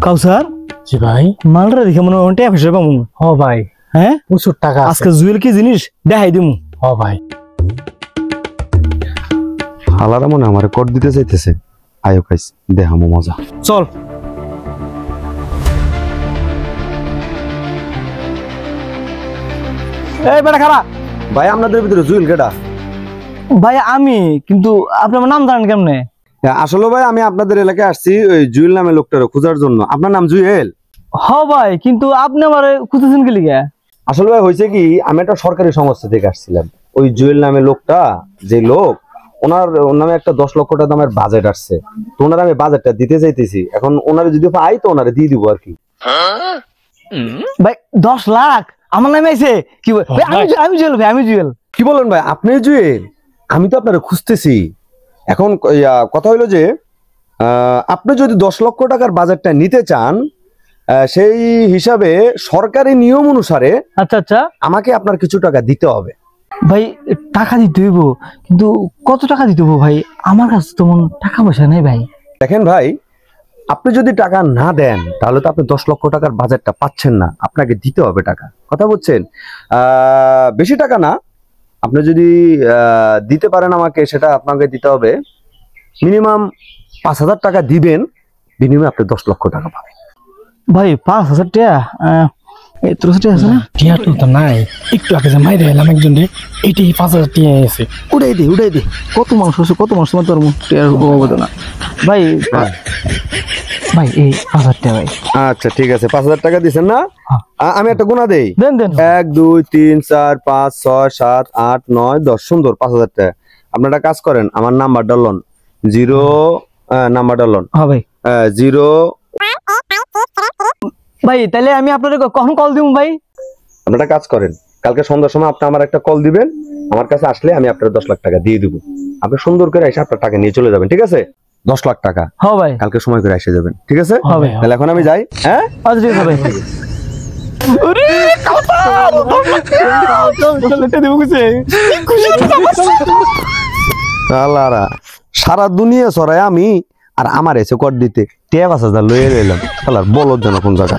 কাউসার জি ভাই মালটা দেখে মনে হয় টাকা পয়সা পাবো। হ ভাই হ্যাঁ প্রচুর টাকা আজকে জুয়েল কি জিনিস দেখাই দিমু। হ ভাই হালারা মনে আমার কর দিতে চাইতেছে। আয়ো কাইস দেখামো মজা। চল এই বেটা খারাপ ভাই আপনাদের ভিতরে জুয়েল কেডা? ভাই আমি কিন্তু আপনি আমার নাম জানেন কেমনে? আসলে ভাই আমি আপনাদের এলাকায় আসছি ওই জুয়েল নামে লোকটার খোঁজার জন্য। আপনার নাম জুয়েল? হ ভাই কিন্তু আপনি আমার খুঁজতেছেন কি লিগা? আসলে ভাই হয়েছে কি আমি একটা সরকারি সংস্থা থেকে আসছিলাম। ওই জুয়েল নামে লোকটা যে লোক ওনার নামে একটা 10 লক্ষ টাকা দামের বাজেট আসছে। তো ওনার আমি বাজেটটা দিতে চাইতেছি। এখন ওনারে যদি পাই তো ওনারে দিয়ে দিব আর কি। ভাই 10 লাখ আমার নামে আইছে কি? আমি জুয়েল ভাই, আমি জুয়েল। কি বলেন ভাই আপনি জুয়েল? আমি তো আপনারে খুঁজতেছি। এখন কথা হইলো যে আপনি যদি 10 লক্ষ টাকার বাজেটটা নিতে চান সেই হিসাবে সরকারি নিয়ম অনুসারে আচ্ছা আচ্ছা আমাকে আপনার কিছু টাকা দিতে হবে। ভাই টাকা দিতে হইব কিন্তু কত টাকা দিতে হইব ভাই? আমার কাছে তো মন টাকা পয়সা নেই ভাই। দেখেন ভাই আপনি যদি টাকা না দেন তাহলে তো আপনি 10 লক্ষ টাকার বাজেটটা পাচ্ছেন না। আপনাকে দিতে হবে টাকা। কথা বুঝছেন? বেশি টাকা না, আপনি যদি দিতে পারেন আমাকে সেটা আপনাকে দিতে হবে মিনিমাম 5,000 টাকা দিবেন। বিনিময়ে আপনি 10 লক্ষ টাকা পাবেন। ভাই 5,000 টাকা তোর কাছে আছে না? টিয়া তো নাই, একটু আগে যে মাইরে এলাম একজন রে, এইটাই 5,000 টিয়া আছে। উড়াই দে কত মানুষ আছে, কত মানুষ তোমার তোর টাকার অভাব না ভাই। ভাই এই 5,000 টাকা ভাই। আচ্ছা ঠিক আছে 5,000 টাকা দিছেন না? আমি একটা গুণা দেই। দেন 1 2 3 4 5 6 7 8 9 10 সুন্দর 5,000 টাকা। আপনারা কাজ করেন আমার নাম্বার ডালন 0 নাম্বার ডালন। হ্যাঁ ভাই 0 ভাই তাহলে আমি আপনাদের কখন কল দিব ভাই? আপনারা কাজ করেন কালকে সন্ধ্যার সময় আপনি আমার একটা কল দিবেন। আমার কাছে আসলে আমি আপনার 10 লাখ টাকা দিয়ে দিব। আপনি সুন্দর করে এসে আপনার টাকা নিয়ে চলে যাবেন। ঠিক আছে? 10 লাখ টাকা। হ্যাঁ ভাই কালকে সময় করে এসে যাবেন। ঠিক আছে? হ্যাঁ ভাই। তাহলে এখন আমি যাই। হ্যাঁ আচ্ছা ঠিক আছে ভাই। ওরে কাউসার চলতে দেব কিছু খুশি আল্লাহরা সারা দুনিয়া ছড়ায় আমি আর আমার এসে কর দিতে 5,000 লয়ে এলাম। আল্লাহর বলদ যেন কোন জায়গা।